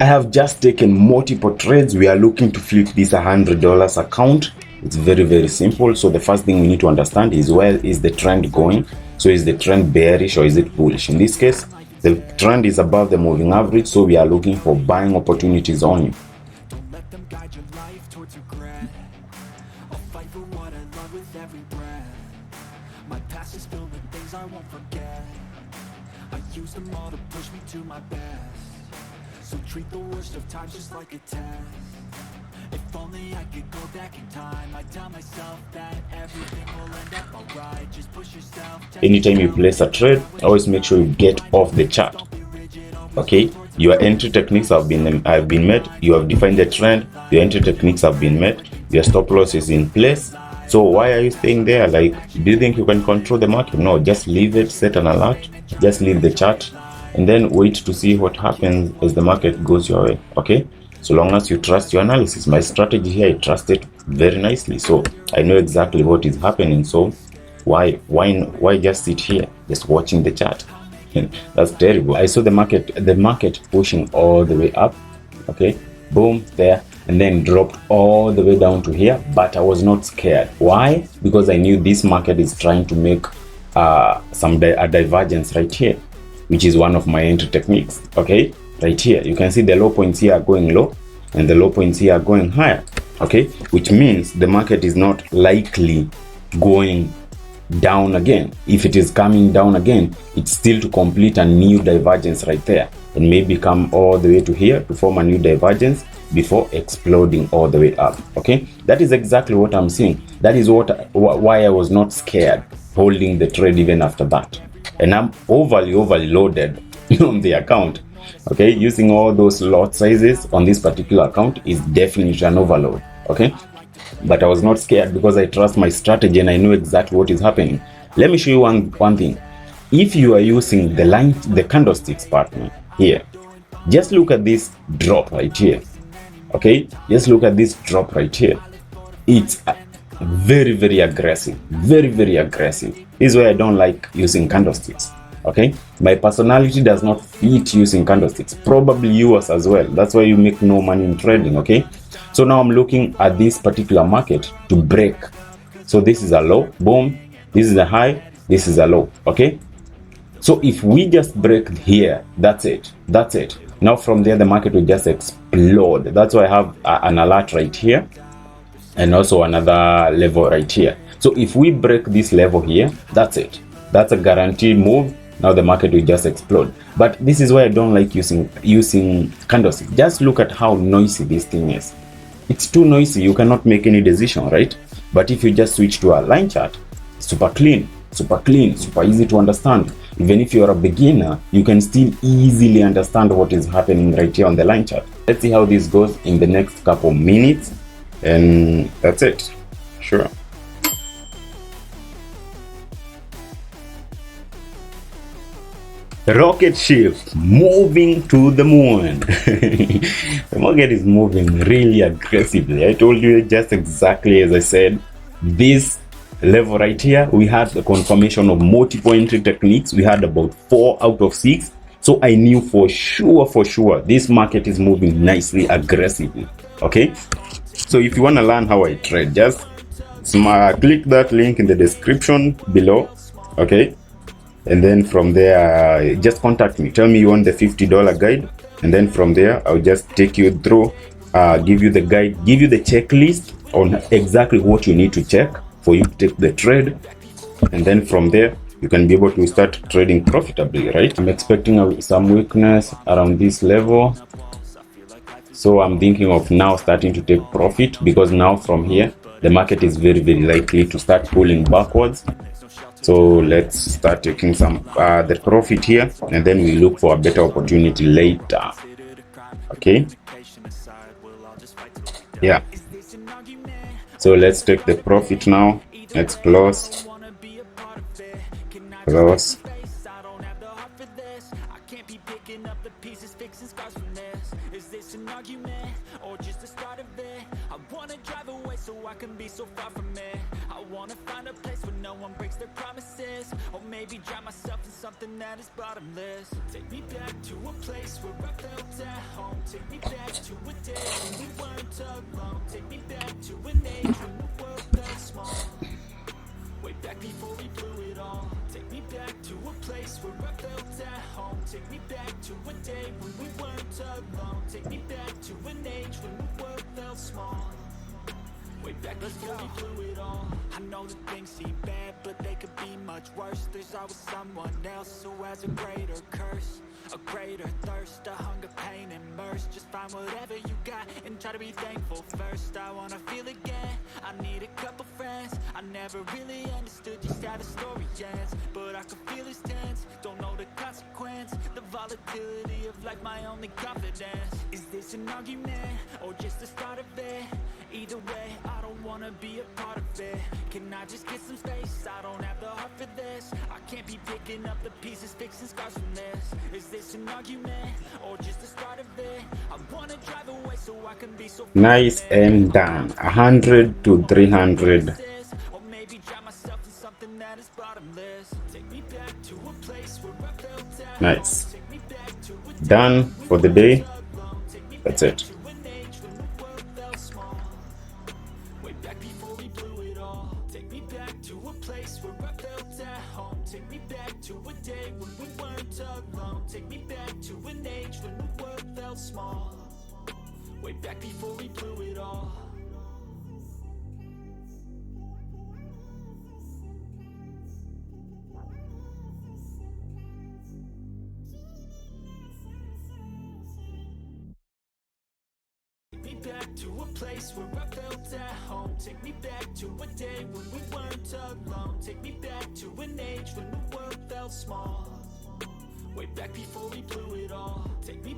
I have just taken multiple trades. We are looking to flip this $100 account. It's very, very simple. So the first thing we need to understand is, where is the trend going? So is the trend bearish or is it bullish? In this case, the trend is above the moving average, so we are looking for buying opportunities only. Use them all to push me to my best. So treat the worst of times just like a test. If only I could go back in time, I'd tell myself that everything will end up alright. Just push yourself. Anytime you place a trade, always make sure you get off the chart. Okay, your entry techniques have been met. You have defined the trend. Your entry techniques have been met. Your stop loss is in place. So why are you staying there? Like, do you think you can control the market? No, just leave it, set an alert, just leave the chart, and then wait to see what happens as the market goes your way. Okay, so long as you trust your analysis. My strategy here, I trust it very nicely, so I know exactly what is happening. So why just sit here just watching the chart? That's terrible. I saw the market pushing all the way up. Okay, boom, there, and then dropped all the way down to here, but I was not scared. Why? Because I knew this market is trying to make a divergence right here, which is one of my entry techniques. Okay, right here you can see the low points here are going low and the low points here are going higher. Okay, which means the market is not likely going down again. If it is coming down again, it's still to complete a new divergence right there, and maybe come all the way to here to form a new divergence before exploding all the way up. Okay, that is exactly what I'm seeing. That is why I was not scared holding the trade even after that, and I'm overly loaded on the account. Okay, using all those lot sizes on this particular account is definitely an overload. Okay, but I was not scared because I trust my strategy and I know exactly what is happening. Let me show you one thing. If you are using the candlesticks pattern here, just look at this drop right here. Okay, just look at this drop right here. It's very, very aggressive, very aggressive. This is why I don't like using candlesticks. Okay, my personality does not fit using candlesticks, probably yours as well. That's why you make no money in trading. Okay, so now I'm looking at this particular market to break. So this is a low, boom, this is a high, this is a low. Okay, so if we just break here, that's it. Now from there the market will just explode. That's why I have an alert right here and also another level right here. So if we break this level here, that's it. That's a guaranteed move. Now the market will just explode. But this is why I don't like using candlesticks. Just look at how noisy this thing is. It's too noisy. You cannot make any decision, right? But if you just switch to a line chart, super clean, super easy to understand. Even if you're a beginner, you can still easily understand what is happening right here on the line chart. Let's see how this goes in the next couple minutes, and that's it. Sure. Rocket ship moving to the moon. The market is moving really aggressively. I told you just exactly as I said. This level right here, we had the confirmation of multiple entry techniques. We had about 4 out of 6. So I knew for sure this market is moving nicely, aggressively. Okay, so if you want to learn how I trade, just click that link in the description below. Okay, and then from there just contact me, tell me you want the $50 guide, and then from there I'll just take you through, give you the guide, give you the checklist on exactly what you need to check for you to take the trade, and then from there you can be able to start trading profitably, right? I'm expecting some weakness around this level, so I'm thinking of now starting to take profit, because now from here the market is very likely to start pulling backwards. So let's start taking some the profit here, and then we look for a better opportunity later. Okay, yeah, so let's take the profit now. Let's close. I can be so far from it. I wanna find a place where no one breaks their promises, or maybe drown myself in something that is bottomless. Take me back to a place where I felt at home. Take me back to a day when we weren't alone. Take me back to an age when the world felt small. Way back before we blew it all. Take me back to a place where I felt at home. Take me back to a day when we weren't alone. Take me back to an age when the world felt small. Way back before we blew it all. I know that things seem bad, but they could be much worse. There's always someone else who has a greater curse, a greater thirst, a hunger, pain, and mercy. Just find whatever you got and try to be thankful first. I wanna feel again, I need a couple friends. I never really understood just how the story ends, but I can feel it's tense, don't know the consequence. The volatility of life, my only confidence. Is this an argument, or just the start of it? Either way, I don't wanna be a part of it. Can I just get some space? I don't have the heart for this. I can't be picking up the pieces, fixing scars from this. Is this an argument, or just the start of it? I wanna drive away so I can be so Nice and done. 100 to 300. or maybe drown myself in something that is bottomless. Take me back to a place where I felt at home. Nice. Take me back to a Done for the day. Take me That's back it. to an age when the world felt small. Way back before we blew it all. Take me back to a place where I felt at home. Take me back to a day when we weren't alone. Take me back to an age when the world felt small. Way back before we blew it all. Take me back to a place where I felt at home. Take me back to a day when we weren't alone. Take me back to an age when the world felt small. Way back before we blew it all. Take me